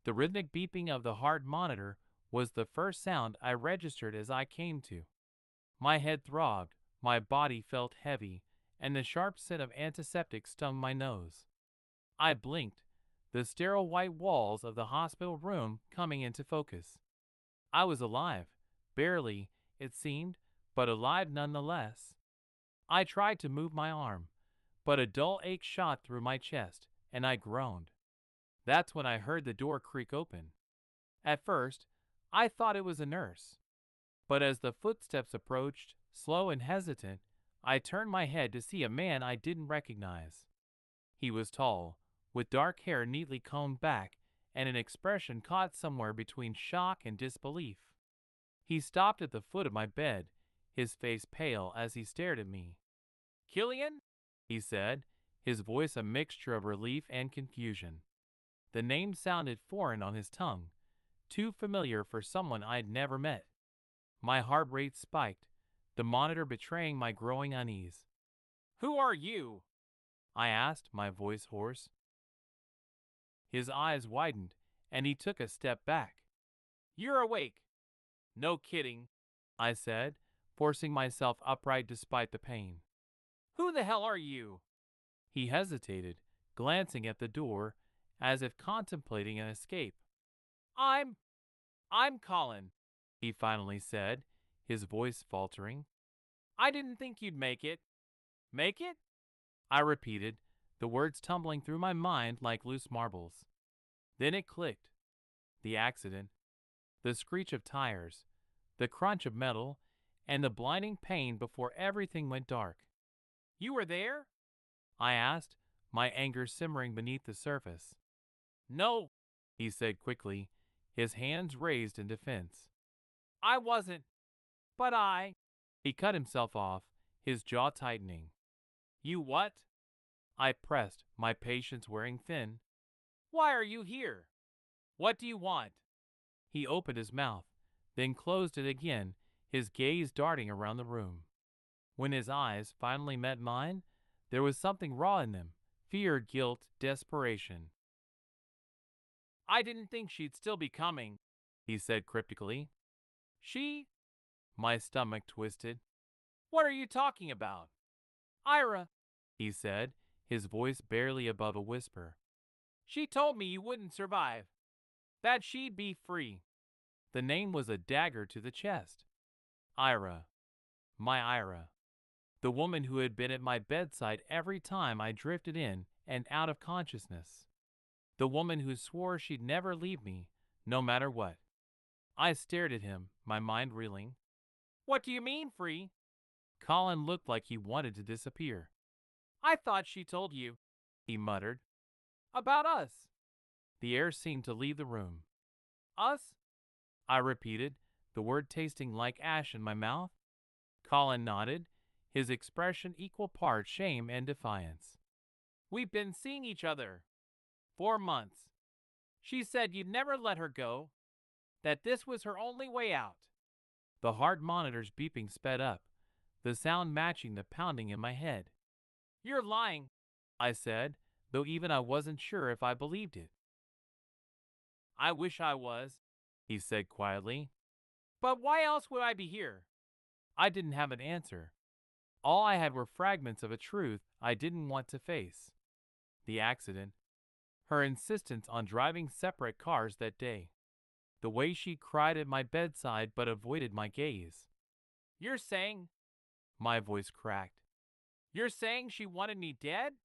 The rhythmic beeping of the heart monitor was the first sound I registered as I came to. My head throbbed, my body felt heavy, and the sharp scent of antiseptic stung my nose. I blinked, the sterile white walls of the hospital room coming into focus. I was alive, barely, it seemed, but alive nonetheless. I tried to move my arm, but a dull ache shot through my chest, and I groaned. That's when I heard the door creak open. At first, I thought it was a nurse. But as the footsteps approached, slow and hesitant, I turned my head to see a man I didn't recognize. He was tall, with dark hair neatly combed back, and an expression caught somewhere between shock and disbelief. He stopped at the foot of my bed, his face pale as he stared at me. "Cillian?" he said, his voice a mixture of relief and confusion. The name sounded foreign on his tongue, too familiar for someone I'd never met. My heart rate spiked, the monitor betraying my growing unease. "Who are you?" I asked, my voice hoarse. His eyes widened, and he took a step back. "You're awake." "No kidding," I said, forcing myself upright despite the pain. "Who the hell are you?" He hesitated, glancing at the door, as if contemplating an escape. I'm Colin," he finally said, his voice faltering. "I didn't think you'd make it." "Make it?" I repeated, the words tumbling through my mind like loose marbles. Then it clicked. The accident, the screech of tires, the crunch of metal, and the blinding pain before everything went dark. "You were there?" I asked, my anger simmering beneath the surface. "No," he said quickly, his hands raised in defense. "I wasn't. But I—" He cut himself off, his jaw tightening. "You what?" I pressed, my patience wearing thin. "Why are you here? What do you want?" He opened his mouth, then closed it again, his gaze darting around the room. When his eyes finally met mine, there was something raw in them, fear, guilt, desperation. "I didn't think she'd still be coming," he said cryptically. "She?" My stomach twisted. "What are you talking about?" "Eira," he said, his voice barely above a whisper. "She told me you wouldn't survive. That she'd be free." The name was a dagger to the chest. Eira. My Eira. The woman who had been at my bedside every time I drifted in and out of consciousness. The woman who swore she'd never leave me, no matter what. I stared at him, my mind reeling. "What do you mean, free?" Colin looked like he wanted to disappear. "I thought she told you," he muttered. "About us." The air seemed to leave the room. "Us?" I repeated, the word tasting like ash in my mouth. Colin nodded, his expression equal parts shame and defiance. "We've been seeing each other 4 months. She said you'd never let her go, that this was her only way out." The heart monitor's beeping sped up, the sound matching the pounding in my head. "You're lying," I said, though even I wasn't sure if I believed it. "I wish I was," he said quietly. "But why else would I be here?" I didn't have an answer. All I had were fragments of a truth I didn't want to face. The accident, her insistence on driving separate cars that day, the way she cried at my bedside but avoided my gaze. "You're saying—" My voice cracked. "You're saying she wanted me dead?"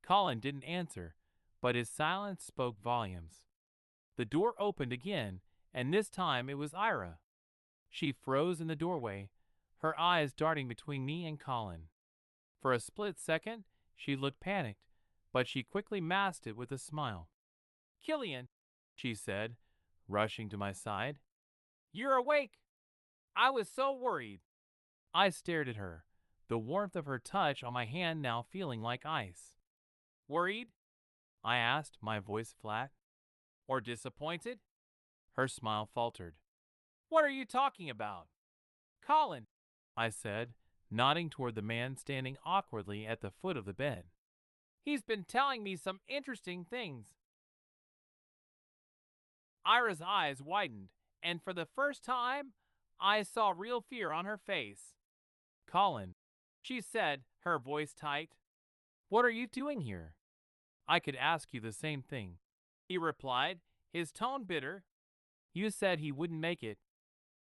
Colin didn't answer, but his silence spoke volumes. The door opened again, and this time it was Eira. She froze in the doorway, her eyes darting between me and Colin. For a split second, she looked panicked, but she quickly masked it with a smile. "Cillian," she said, rushing to my side. "You're awake! I was so worried." I stared at her, the warmth of her touch on my hand now feeling like ice. "Worried?" I asked, my voice flat. "Or disappointed?" Her smile faltered. "What are you talking about?" "Colin," I said, nodding toward the man standing awkwardly at the foot of the bed. He's been telling me some interesting things. Ira's eyes widened, and for the first time, I saw real fear on her face. Colin, she said, her voice tight. What are you doing here? I could ask you the same thing. He replied, his tone bitter. You said he wouldn't make it,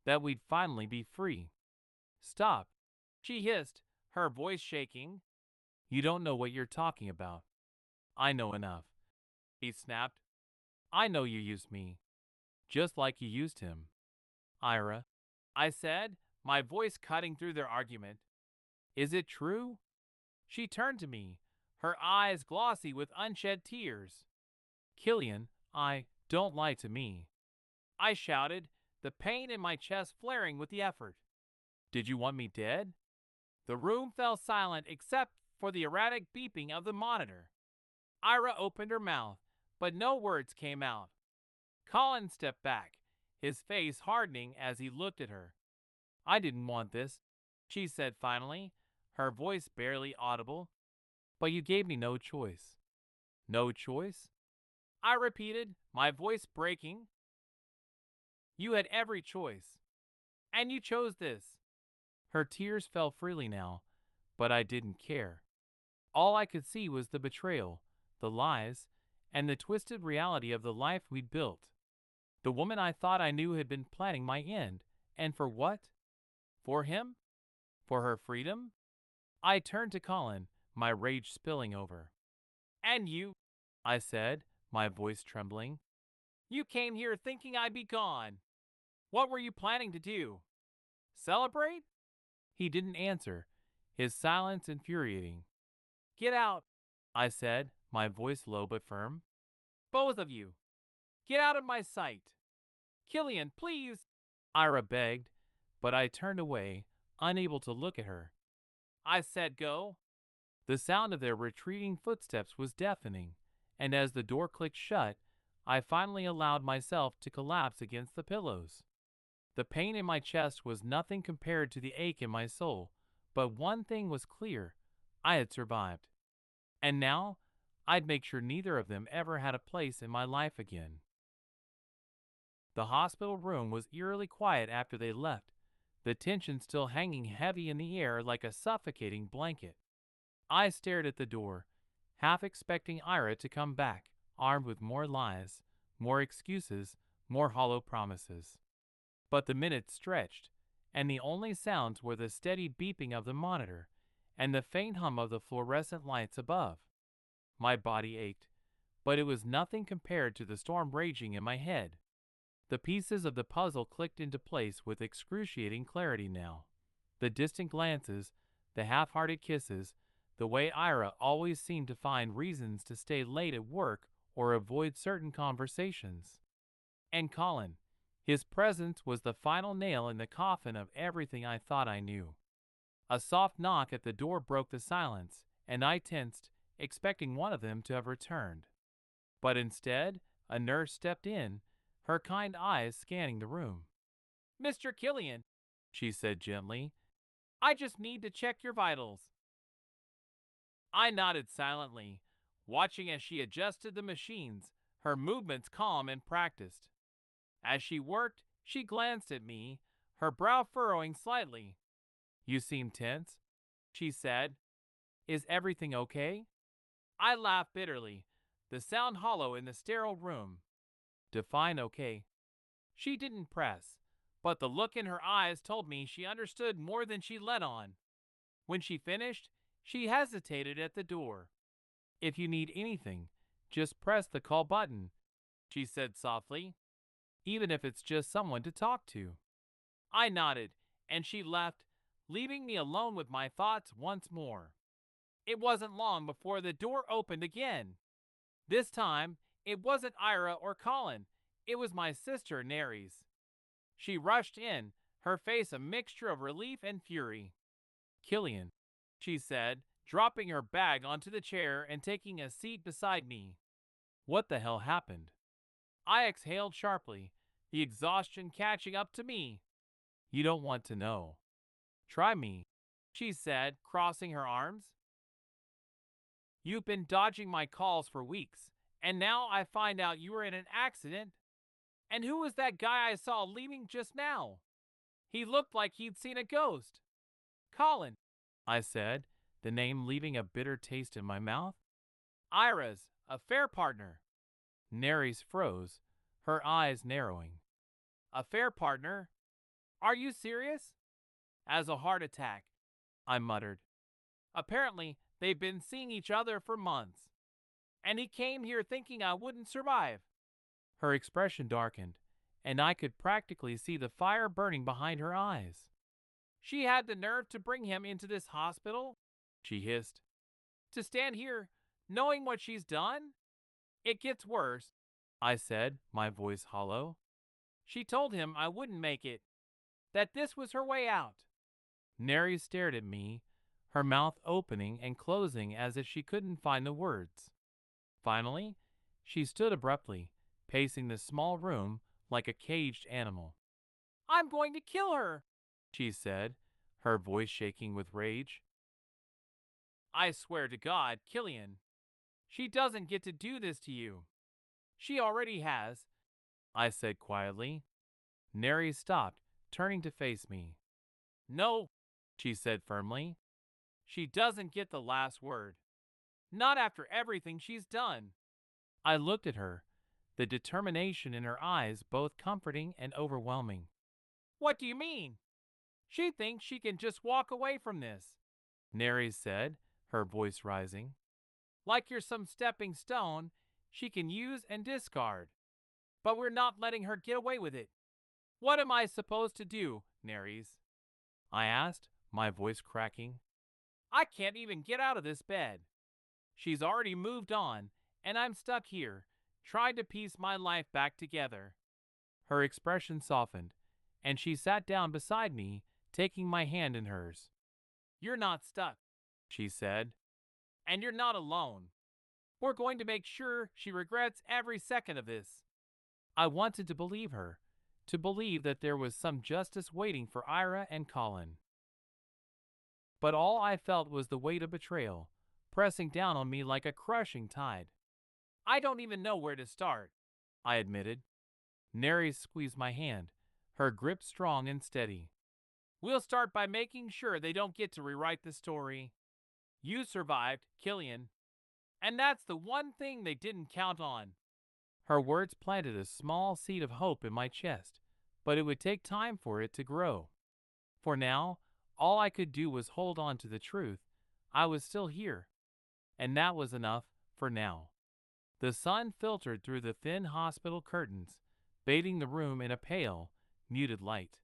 that we'd finally be free. Stop, she hissed, her voice shaking. You don't know what you're talking about. I know enough. He snapped. I know you used me, just like you used him. Ira, I said, my voice cutting through their argument. Is it true? She turned to me, her eyes glossy with unshed tears. Cillian, don't lie to me. I shouted, the pain in my chest flaring with the effort. Did you want me dead? The room fell silent except for the erratic beeping of the monitor. Ira opened her mouth, but no words came out. Colin stepped back, his face hardening as he looked at her. I didn't want this, she said finally, her voice barely audible. But you gave me no choice. No choice? I repeated, my voice breaking. You had every choice. And you chose this. Her tears fell freely now, but I didn't care. All I could see was the betrayal, the lies, and the twisted reality of the life we'd built. The woman I thought I knew had been planning my end, and for what? For him? For her freedom? I turned to Colin, my rage spilling over. And you, I said, my voice trembling. You came here thinking I'd be gone. What were you planning to do? Celebrate? He didn't answer, his silence infuriating. Get out, I said, my voice low but firm. Both of you. Get out of my sight. Cillian, please, Eira begged, but I turned away, unable to look at her. I said go. The sound of their retreating footsteps was deafening, and as the door clicked shut, I finally allowed myself to collapse against the pillows. The pain in my chest was nothing compared to the ache in my soul, but one thing was clear: I had survived. And now, I'd make sure neither of them ever had a place in my life again. The hospital room was eerily quiet after they left, the tension still hanging heavy in the air like a suffocating blanket. I stared at the door, half expecting Eira to come back, armed with more lies, more excuses, more hollow promises. But the minutes stretched, and the only sounds were the steady beeping of the monitor and the faint hum of the fluorescent lights above. My body ached, but it was nothing compared to the storm raging in my head. The pieces of the puzzle clicked into place with excruciating clarity now. The distant glances, the half-hearted kisses, the way Eira always seemed to find reasons to stay late at work or avoid certain conversations. And Colin, his presence was the final nail in the coffin of everything I thought I knew. A soft knock at the door broke the silence, and I tensed, expecting one of them to have returned. But instead, a nurse stepped in, her kind eyes scanning the room. Mr. Cillian, she said gently, I just need to check your vitals. I nodded silently, watching as she adjusted the machines, her movements calm and practiced. As she worked, she glanced at me, her brow furrowing slightly. You seem tense, she said. Is everything okay? I laughed bitterly, the sound hollow in the sterile room. Define okay. She didn't press, but the look in her eyes told me she understood more than she let on. When she finished, she hesitated at the door. If you need anything, just press the call button, she said softly, even if it's just someone to talk to. I nodded, and she left, leaving me alone with my thoughts once more. It wasn't long before the door opened again. This time, it wasn't Eira or Colin, it was my sister Nerys. She rushed in, her face a mixture of relief and fury. Cillian, she said, dropping her bag onto the chair and taking a seat beside me. What the hell happened? I exhaled sharply, the exhaustion catching up to me. You don't want to know. Try me, she said, crossing her arms. You've been dodging my calls for weeks, and now I find out you were in an accident. And who was that guy I saw leaving just now? He looked like he'd seen a ghost. Colin, I said, the name leaving a bitter taste in my mouth. Eira's affair partner. Nerys froze, her eyes narrowing. Affair partner? Are you serious? As a heart attack, I muttered. Apparently, they've been seeing each other for months. And he came here thinking I wouldn't survive. Her expression darkened, and I could practically see the fire burning behind her eyes. She had the nerve to bring him into this hospital? She hissed. To stand here, knowing what she's done? It gets worse, I said, my voice hollow. She told him I wouldn't make it, that this was her way out. Nerys stared at me, her mouth opening and closing as if she couldn't find the words. Finally, she stood abruptly, pacing the small room like a caged animal. I'm going to kill her, she said, her voice shaking with rage. I swear to God, Cillian, she doesn't get to do this to you. She already has, I said quietly. Nerys stopped, turning to face me. No, she said firmly. She doesn't get the last word. Not after everything she's done. I looked at her, the determination in her eyes both comforting and overwhelming. What do you mean? She thinks she can just walk away from this, Nerys said, her voice rising. Like you're some stepping stone she can use and discard. But we're not letting her get away with it. What am I supposed to do, Nerys? I asked, my voice cracking. I can't even get out of this bed. She's already moved on, and I'm stuck here, trying to piece my life back together. Her expression softened, and she sat down beside me, taking my hand in hers. You're not stuck, she said, and you're not alone. We're going to make sure she regrets every second of this. I wanted to believe her, to believe that there was some justice waiting for Eira and Colin. But all I felt was the weight of betrayal, pressing down on me like a crushing tide. I don't even know where to start, I admitted. Nerys squeezed my hand, her grip strong and steady. We'll start by making sure they don't get to rewrite the story. You survived, Cillian. And that's the one thing they didn't count on. Her words planted a small seed of hope in my chest, but it would take time for it to grow. For now, all I could do was hold on to the truth. I was still here. And that was enough for now. The sun filtered through the thin hospital curtains, bathing the room in a pale, muted light.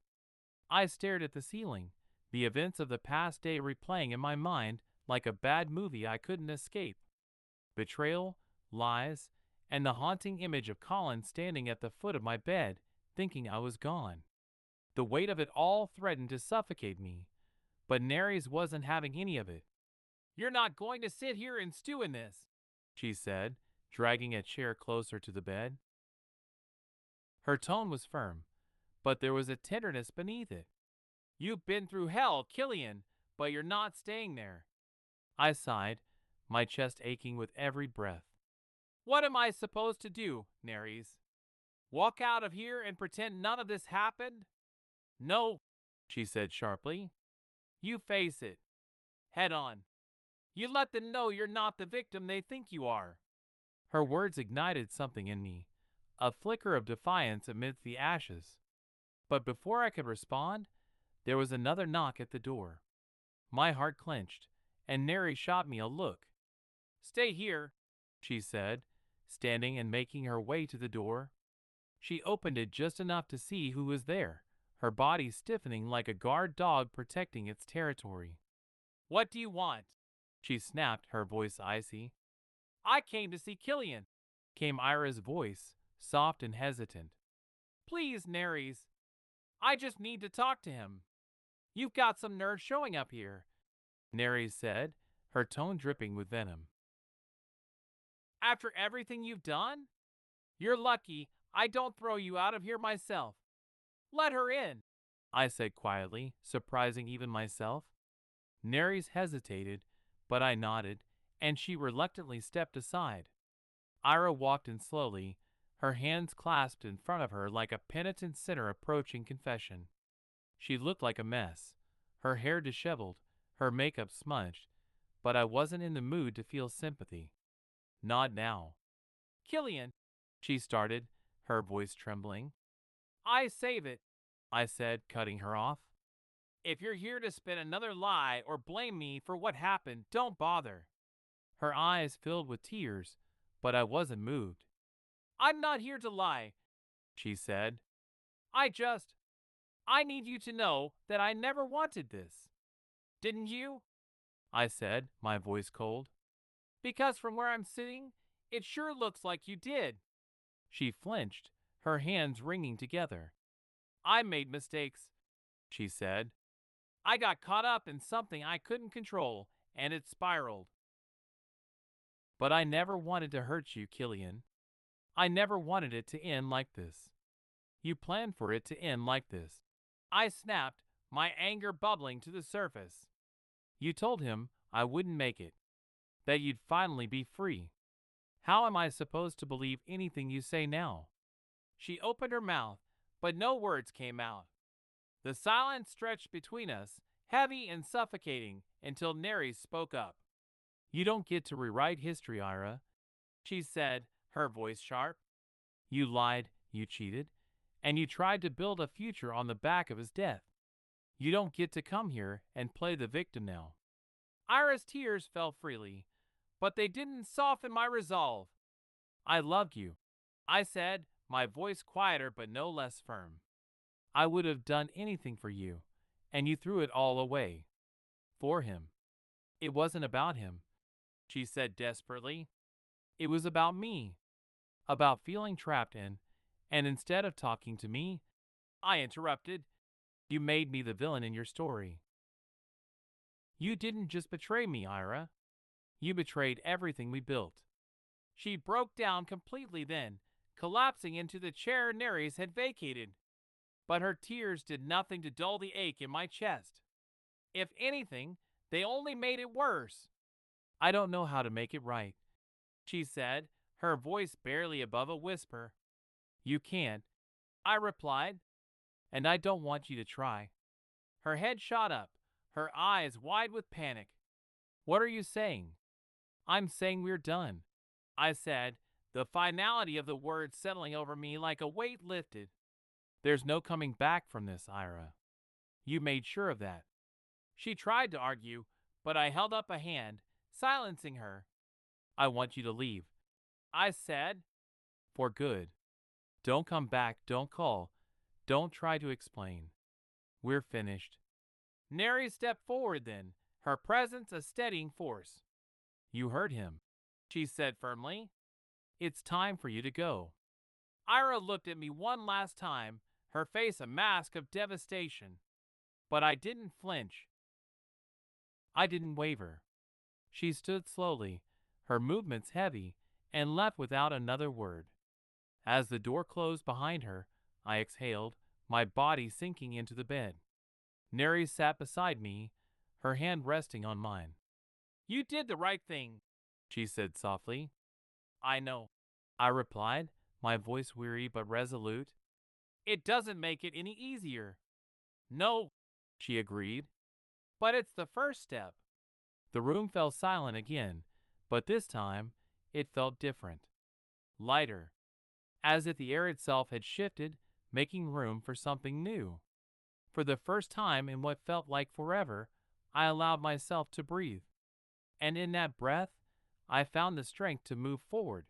I stared at the ceiling, the events of the past day replaying in my mind like a bad movie I couldn't escape. Betrayal, lies, and the haunting image of Colin standing at the foot of my bed, thinking I was gone. The weight of it all threatened to suffocate me, but Nerys wasn't having any of it. You're not going to sit here and stew in this, she said, dragging a chair closer to the bed. Her tone was firm, but there was a tenderness beneath it. You've been through hell, Cillian, but you're not staying there. I sighed, my chest aching with every breath. What am I supposed to do, Nerys? Walk out of here and pretend none of this happened? No, she said sharply. You face it. Head on. You let them know you're not the victim they think you are. Her words ignited something in me, a flicker of defiance amidst the ashes. But before I could respond, there was another knock at the door. My heart clenched, and Nerys shot me a look. Stay here, she said, standing and making her way to the door. She opened it just enough to see who was there, her body stiffening like a guard dog protecting its territory. What do you want? She snapped, her voice icy. I came to see Cillian, came Eira's voice, soft and hesitant. Please, Nerys. I just need to talk to him. You've got some nerve showing up here, Nerys said, her tone dripping with venom. After everything you've done? You're lucky I don't throw you out of here myself. Let her in, I said quietly, surprising even myself. Nerys hesitated, but I nodded, and she reluctantly stepped aside. Ira walked in slowly, her hands clasped in front of her like a penitent sinner approaching confession. She looked like a mess, her hair disheveled, her makeup smudged, but I wasn't in the mood to feel sympathy. Not now. "Cillian," she started, her voice trembling. "I save it," I said, cutting her off. "If you're here to spin another lie or blame me for what happened, don't bother." Her eyes filled with tears, but I wasn't moved. "I'm not here to lie," she said. I need you to know that I never wanted this." "Didn't you?" I said, my voice cold. "Because from where I'm sitting, it sure looks like you did." She flinched, her hands wringing together. "I made mistakes," she said. "I got caught up in something I couldn't control, and it spiraled. But I never wanted to hurt you, Cillian. I never wanted it to end like this. You planned for it to end like this." I snapped, my anger bubbling to the surface. "You told him I wouldn't make it, that you'd finally be free. How am I supposed to believe anything you say now?" She opened her mouth, but no words came out. The silence stretched between us, heavy and suffocating, until Nerys spoke up. "You don't get to rewrite history, Eira," she said, her voice sharp. "You lied, you cheated, and you tried to build a future on the back of his death. You don't get to come here and play the victim now." Ira's tears fell freely, but they didn't soften my resolve. "I loved you," I said, my voice quieter but no less firm. "I would have done anything for you, and you threw it all away. For him." "It wasn't about him," she said desperately. "It was about me, about feeling trapped in, and instead of talking to me," I interrupted, "you made me the villain in your story. You didn't just betray me, Eira. You betrayed everything we built." She broke down completely then, collapsing into the chair Nerys had vacated. But her tears did nothing to dull the ache in my chest. If anything, they only made it worse. "I don't know how to make it right," she said, her voice barely above a whisper. "You can't," I replied, "and I don't want you to try." Her head shot up, her eyes wide with panic. "What are you saying?" "I'm saying we're done," I said, the finality of the words settling over me like a weight lifted. "There's no coming back from this, Eira. You made sure of that." She tried to argue, but I held up a hand, silencing her. "I want you to leave," I said. "For good. Don't come back, don't call, don't try to explain. We're finished." Nerys stepped forward then, her presence a steadying force. "You hurt him," she said firmly. "It's time for you to go." Eira looked at me one last time, her face a mask of devastation. But I didn't flinch. I didn't waver. She stood slowly, her movements heavy, and left without another word. As the door closed behind her, I exhaled, my body sinking into the bed. Nerys sat beside me, her hand resting on mine. "You did the right thing," she said softly. "I know," I replied, my voice weary but resolute. "It doesn't make it any easier." "No," she agreed, "but it's the first step." The room fell silent again, but this time it felt different. Lighter, as if the air itself had shifted, making room for something new. For the first time in what felt like forever, I allowed myself to breathe. And in that breath, I found the strength to move forward.